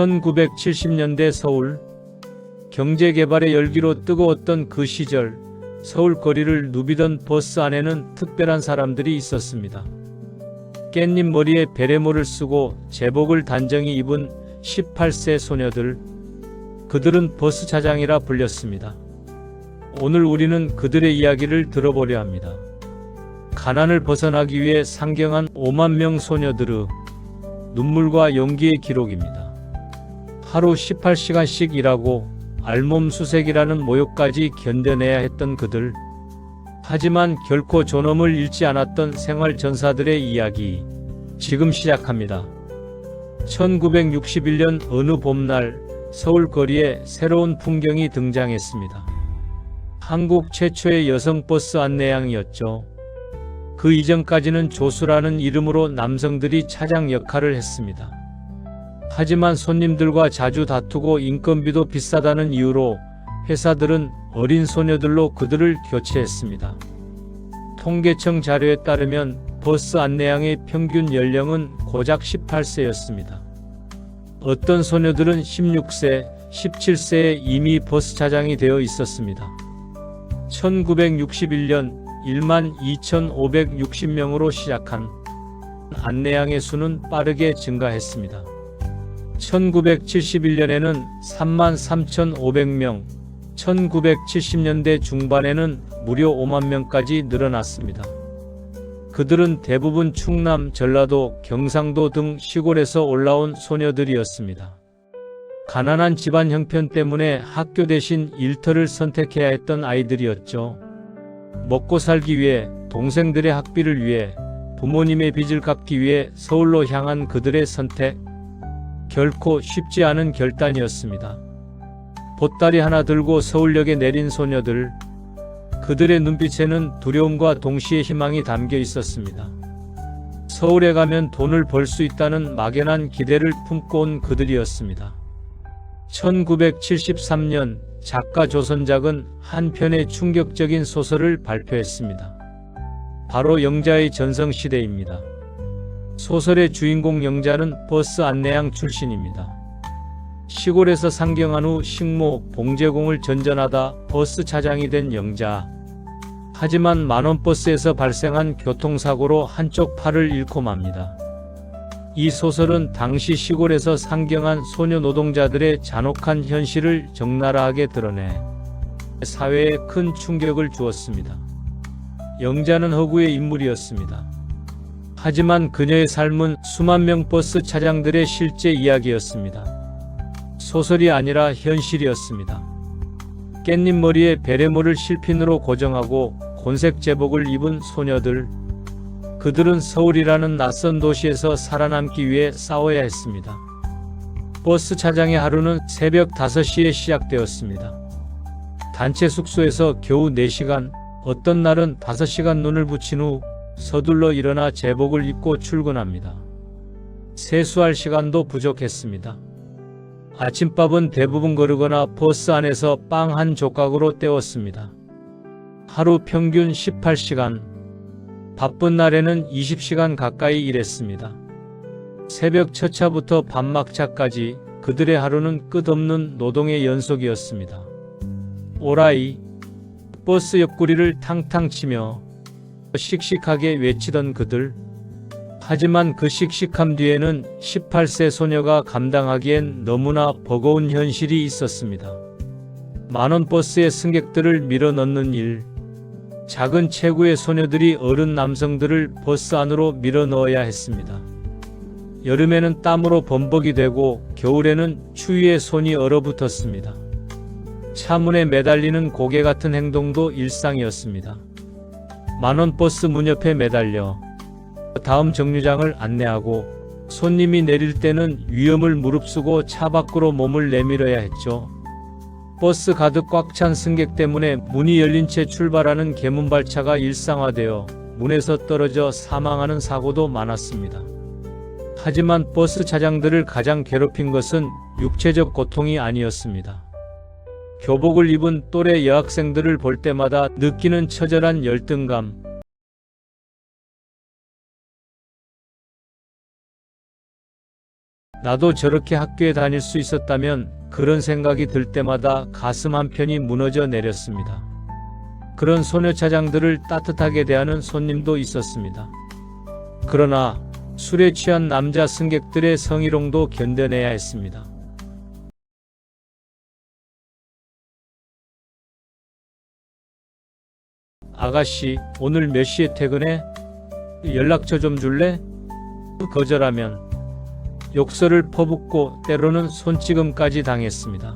1970년대 서울, 경제개발의 열기로 뜨거웠던 그 시절 서울 거리를 누비던 버스 안에는 특별한 사람들이 있었습니다. 깻잎 머리에 베레모를 쓰고 제복을 단정히 입은 18세 소녀들, 그들은 버스 차장이라 불렸습니다. 오늘 우리는 그들의 이야기를 들어보려 합니다. 가난을 벗어나기 위해 상경한 5만 명 소녀들의 눈물과 용기의 기록입니다. 하루 18시간씩 일하고 알몸수색이라는 모욕까지 견뎌내야 했던 그들. 하지만 결코 존엄을 잃지 않았던 생활전사들의 이야기, 지금 시작합니다. 1961년 어느 봄날 서울 거리에 새로운 풍경이 등장했습니다. 한국 최초의 여성 버스 안내양이었죠. 그 이전까지는 조수라는 이름으로 남성들이 차장 역할을 했습니다. 하지만 손님들과 자주 다투고 인건비도 비싸다는 이유로 회사들은 어린 소녀들로 그들을 교체했습니다. 통계청 자료에 따르면 버스 안내양의 평균 연령은 고작 18세였습니다. 어떤 소녀들은 16세, 17세에 이미 버스 차장이 되어 있었습니다. 1961년 12,560명으로 시작한 안내양의 수는 빠르게 증가했습니다. 1971년에는 33,500명, 1970년대 중반에는 무려 5만 명까지 늘어났습니다. 그들은 대부분 충남, 전라도, 경상도 등 시골에서 올라온 소녀들이었습니다. 가난한 집안 형편 때문에 학교 대신 일터를 선택해야 했던 아이들이었죠. 먹고 살기 위해, 동생들의 학비를 위해, 부모님의 빚을 갚기 위해 서울로 향한 그들의 선택, 결코 쉽지 않은 결단이었습니다. 보따리 하나 들고 서울역에 내린 소녀들, 그들의 눈빛에는 두려움과 동시에 희망이 담겨 있었습니다. 서울에 가면 돈을 벌 수 있다는 막연한 기대를 품고 온 그들이었습니다. 1973년 작가 조선작은 한 편의 충격적인 소설을 발표했습니다. 바로 영자의 전성시대입니다. 소설의 주인공 영자는 버스 안내양 출신입니다. 시골에서 상경한 후 식모, 봉제공을 전전하다 버스 차장이 된 영자. 하지만 만원버스에서 발생한 교통사고로 한쪽 팔을 잃고 맙니다. 이 소설은 당시 시골에서 상경한 소녀 노동자들의 잔혹한 현실을 적나라하게 드러내 사회에 큰 충격을 주었습니다. 영자는 허구의 인물이었습니다. 하지만 그녀의 삶은 수만 명 버스 차장들의 실제 이야기였습니다. 소설이 아니라 현실이었습니다. 깻잎 머리에 베레모를 실핀으로 고정하고 곤색 제복을 입은 소녀들. 그들은 서울이라는 낯선 도시에서 살아남기 위해 싸워야 했습니다. 버스 차장의 하루는 새벽 5시에 시작되었습니다. 단체 숙소에서 겨우 4시간, 어떤 날은 5시간 눈을 붙인 후 서둘러 일어나 제복을 입고 출근합니다. 세수할 시간도 부족했습니다. 아침밥은 대부분 거르거나 버스 안에서 빵 한 조각으로 때웠습니다. 하루 평균 18시간, 바쁜 날에는 20시간 가까이 일했습니다. 새벽 첫 차부터 밤막차까지 그들의 하루는 끝없는 노동의 연속이었습니다. 오라이, 버스 옆구리를 탕탕 치며 씩씩하게 외치던 그들. 하지만 그 씩씩함 뒤에는 18세 소녀가 감당하기엔 너무나 버거운 현실이 있었습니다. 만원 버스의 승객들을 밀어 넣는 일. 작은 체구의 소녀들이 어른 남성들을 버스 안으로 밀어 넣어야 했습니다. 여름에는 땀으로 범벅이 되고 겨울에는 추위에 손이 얼어붙었습니다. 차문에 매달리는 고개 같은 행동도 일상이었습니다. 만원 버스 문 옆에 매달려 다음 정류장을 안내하고 손님이 내릴 때는 위험을 무릅쓰고 차 밖으로 몸을 내밀어야 했죠. 버스 가득 꽉 찬 승객 때문에 문이 열린 채 출발하는 개문발차가 일상화되어 문에서 떨어져 사망하는 사고도 많았습니다. 하지만 버스 차장들을 가장 괴롭힌 것은 육체적 고통이 아니었습니다. 교복을 입은 또래 여학생들을 볼 때마다 느끼는 처절한 열등감. 나도 저렇게 학교에 다닐 수 있었다면 그런 생각이 들 때마다 가슴 한편이 무너져 내렸습니다. 그런 소녀 차장들을 따뜻하게 대하는 손님도 있었습니다. 그러나 술에 취한 남자 승객들의 성희롱도 견뎌내야 했습니다. 아가씨, 오늘 몇 시에 퇴근해? 연락처 좀 줄래? 거절하면 욕설을 퍼붓고 때로는 손찌검까지 당했습니다.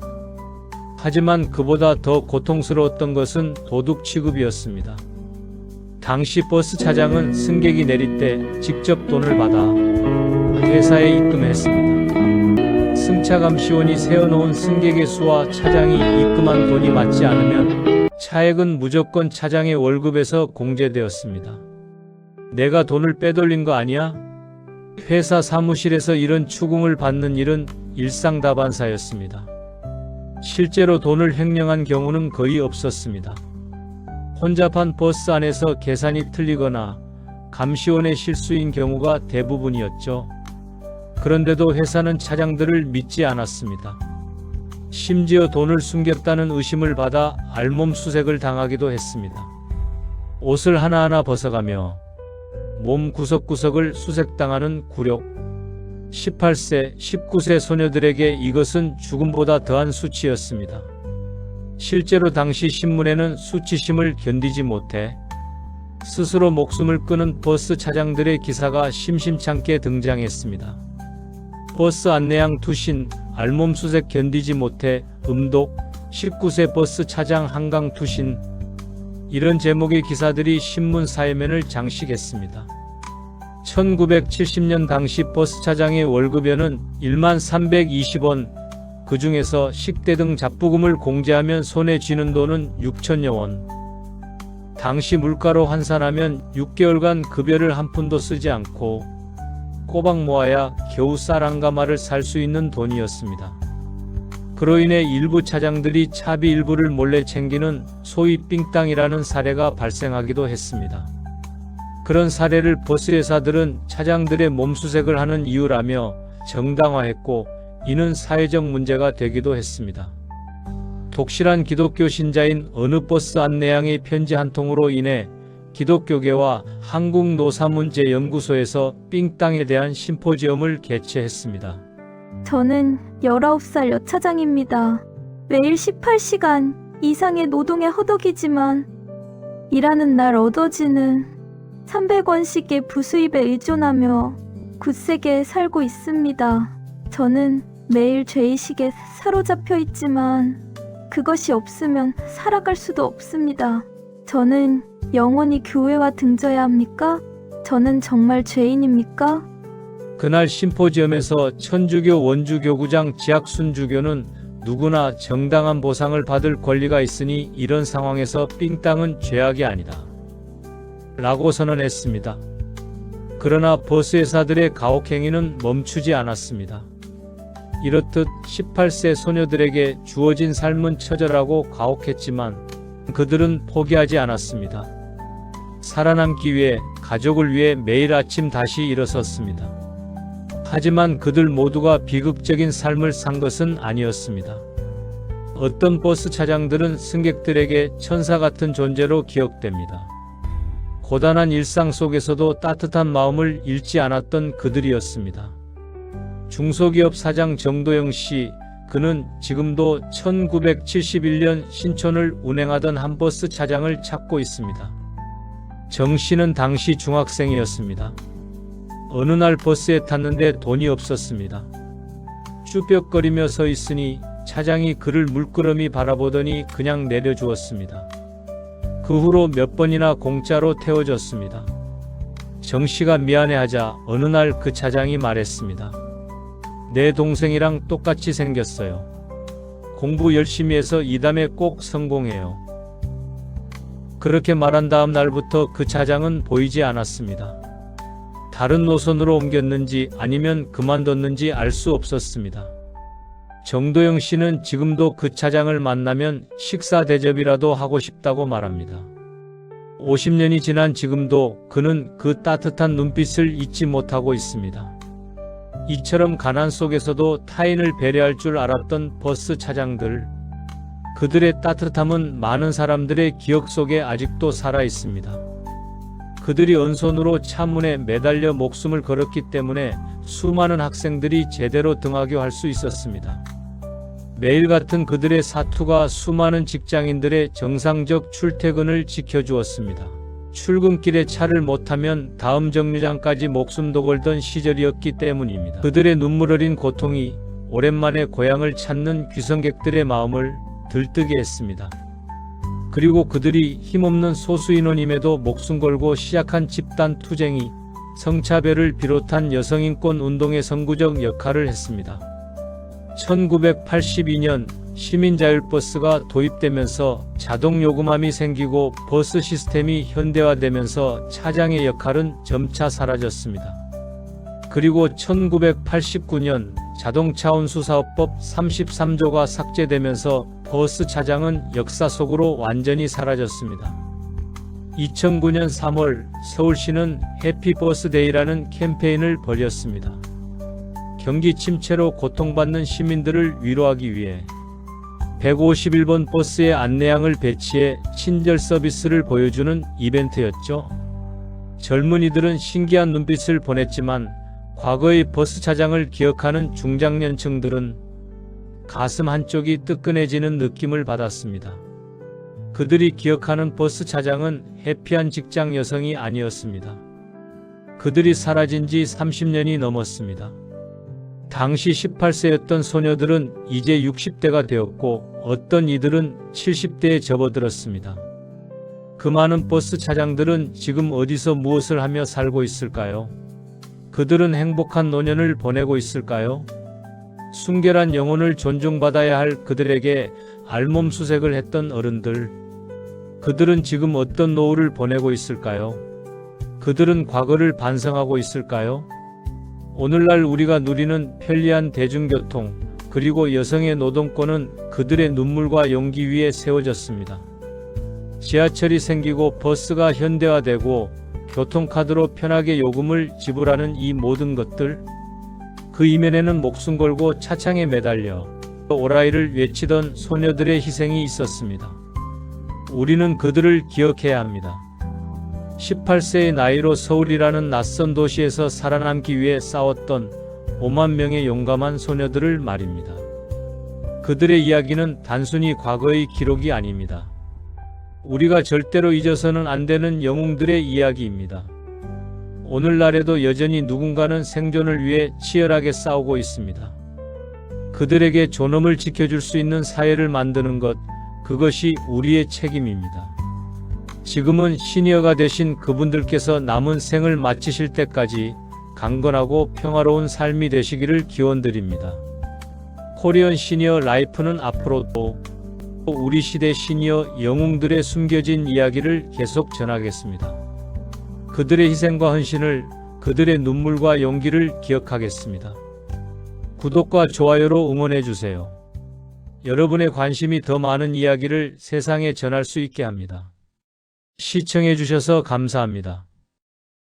하지만 그보다 더 고통스러웠던 것은 도둑 취급이었습니다. 당시 버스 차장은 승객이 내릴 때 직접 돈을 받아 회사에 입금했습니다. 승차감시원이 세워놓은 승객의 수와 차장이 입금한 돈이 맞지 않으면 차액은 무조건 차장의 월급에서 공제되었습니다. 내가 돈을 빼돌린 거 아니야? 회사 사무실에서 이런 추궁을 받는 일은 일상다반사였습니다. 실제로 돈을 횡령한 경우는 거의 없었습니다. 혼잡한 버스 안에서 계산이 틀리거나 감시원의 실수인 경우가 대부분이었죠. 그런데도 회사는 차장들을 믿지 않았습니다. 심지어 돈을 숨겼다는 의심을 받아 알몸수색을 당하기도 했습니다. 옷을 하나하나 벗어가며 몸 구석구석을 수색당하는 굴욕. 18세, 19세 소녀들에게 이것은 죽음보다 더한 수치였습니다. 실제로 당시 신문에는 수치심을 견디지 못해 스스로 목숨을 끊은 버스 차장들의 기사가 심심찮게 등장했습니다. 버스 안내양 투신, 알몸수색 견디지 못해 음독, 19세 버스 차장 한강 투신, 이런 제목의 기사들이 신문 사회면을 장식했습니다. 1970년 당시 버스 차장의 월급여는 1320원, 그 중에서 식대 등 잡부금을 공제하면 손에 쥐는 돈은 6천여 원. 당시 물가로 환산하면 6개월간 급여를 한 푼도 쓰지 않고 꼬박 모아야 겨우 쌀 한 가마를 살 수 있는 돈이었습니다. 그로 인해 일부 차장들이 차비 일부를 몰래 챙기는 소위 삥땅이라는 사례가 발생하기도 했습니다. 그런 사례를 버스회사들은 차장들의 몸수색을 하는 이유라며 정당화했고 이는 사회적 문제가 되기도 했습니다. 독실한 기독교 신자인 어느 버스 안내양의 편지 한 통으로 인해 기독교계와 한국노사문제연구소에서 삥땅에 대한 심포지엄을 개최했습니다. 저는 19살 여차장입니다. 매일 18시간 이상의 노동에 허덕이지만 일하는 날 얻어지는 300원씩의 부수입에 의존하며 굳세게 살고 있습니다. 저는 매일 죄의식에 사로잡혀 있지만 그것이 없으면 살아갈 수도 없습니다. 저는 영원히 교회와 등져야 합니까? 저는 정말 죄인입니까? 그날 심포지엄에서 천주교 원주교구장 지학순주교는 누구나 정당한 보상을 받을 권리가 있으니 이런 상황에서 삥땅은 죄악이 아니다 라고 선언했습니다. 그러나 버스회사들의 가혹행위는 멈추지 않았습니다. 이렇듯 18세 소녀들에게 주어진 삶은 처절하고 가혹했지만 그들은 포기하지 않았습니다. 살아남기 위해, 가족을 위해 매일 아침 다시 일어섰습니다. 하지만 그들 모두가 비극적인 삶을 산 것은 아니었습니다. 어떤 버스 차장들은 승객들에게 천사 같은 존재로 기억됩니다. 고단한 일상 속에서도 따뜻한 마음을 잃지 않았던 그들이었습니다. 중소기업 사장 정도영 씨, 그는 지금도 1971년 신촌을 운행하던 한 버스 차장을 찾고 있습니다. 정 씨는 당시 중학생이었습니다. 어느 날 버스에 탔는데 돈이 없었습니다. 쭈뼛거리며 서 있으니 차장이 그를 물끄러미 바라보더니 그냥 내려주었습니다. 그 후로 몇 번이나 공짜로 태워줬습니다. 정 씨가 미안해하자 어느 날 그 차장이 말했습니다. 내 동생이랑 똑같이 생겼어요. 공부 열심히 해서 이담에 꼭 성공해요. 그렇게 말한 다음 날부터 그 차장은 보이지 않았습니다. 다른 노선으로 옮겼는지 아니면 그만뒀는지 알 수 없었습니다. 정도영 씨는 지금도 그 차장을 만나면 식사 대접이라도 하고 싶다고 말합니다. 50년이 지난 지금도 그는 그 따뜻한 눈빛을 잊지 못하고 있습니다. 이처럼 가난 속에서도 타인을 배려할 줄 알았던 버스 차장들. 그들의 따뜻함은 많은 사람들의 기억 속에 아직도 살아 있습니다. 그들이 은손으로 차문에 매달려 목숨을 걸었기 때문에 수많은 학생들이 제대로 등하교할 수 있었습니다. 매일 같은 그들의 사투가 수많은 직장인들의 정상적 출퇴근을 지켜주었습니다. 출근길에 차를 못 타면 다음 정류장까지 목숨도 걸던 시절이었기 때문입니다. 그들의 눈물 어린 고통이 오랜만에 고향을 찾는 귀성객들의 마음을 들뜨게 했습니다. 그리고 그들이 힘없는 소수 인원임에도 목숨 걸고 시작한 집단 투쟁이 성차별을 비롯한 여성인권 운동의 선구적 역할을 했습니다. 1982년 시민자율버스가 도입되면서 자동 요금함이 생기고 버스 시스템이 현대화되면서 차장의 역할은 점차 사라졌습니다. 그리고 1989년 자동차 운수사업법 33조가 삭제되면서 버스 차장은 역사 속으로 완전히 사라졌습니다. 2009년 3월 서울시는 해피버스데이라는 캠페인을 벌였습니다. 경기 침체로 고통받는 시민들을 위로하기 위해 151번 버스의 안내양을 배치해 친절 서비스를 보여주는 이벤트였죠. 젊은이들은 신기한 눈빛을 보냈지만 과거의 버스 차장을 기억하는 중장년층들은 가슴 한쪽이 뜨끈해지는 느낌을 받았습니다. 그들이 기억하는 버스 차장은 해피한 직장 여성이 아니었습니다. 그들이 사라진 지 30년이 넘었습니다. 당시 18세였던 소녀들은 이제 60대가 되었고 어떤 이들은 70대에 접어들었습니다. 그 많은 버스 차장들은 지금 어디서 무엇을 하며 살고 있을까요? 그들은 행복한 노년을 보내고 있을까요? 순결한 영혼을 존중받아야 할 그들에게 알몸수색을 했던 어른들. 그들은 지금 어떤 노후를 보내고 있을까요? 그들은 과거를 반성하고 있을까요? 오늘날 우리가 누리는 편리한 대중교통, 그리고 여성의 노동권은 그들의 눈물과 용기 위에 세워졌습니다. 지하철이 생기고 버스가 현대화되고 교통카드로 편하게 요금을 지불하는 이 모든 것들, 그 이면에는 목숨 걸고 차창에 매달려 오라이를 외치던 소녀들의 희생이 있었습니다. 우리는 그들을 기억해야 합니다. 18세의 나이로 서울이라는 낯선 도시에서 살아남기 위해 싸웠던 5만 명의 용감한 소녀들을 말입니다. 그들의 이야기는 단순히 과거의 기록이 아닙니다. 우리가 절대로 잊어서는 안 되는 영웅들의 이야기입니다. 오늘날에도 여전히 누군가는 생존을 위해 치열하게 싸우고 있습니다. 그들에게 존엄을 지켜줄 수 있는 사회를 만드는 것, 그것이 우리의 책임입니다. 지금은 시니어가 되신 그분들께서 남은 생을 마치실 때까지 강건하고 평화로운 삶이 되시기를 기원드립니다. 코리안 시니어 라이프는 앞으로도 우리 시대 시니어 영웅들의 숨겨진 이야기를 계속 전하겠습니다. 그들의 희생과 헌신을, 그들의 눈물과 용기를 기억하겠습니다. 구독과 좋아요로 응원해주세요. 여러분의 관심이 더 많은 이야기를 세상에 전할 수 있게 합니다. 시청해주셔서 감사합니다.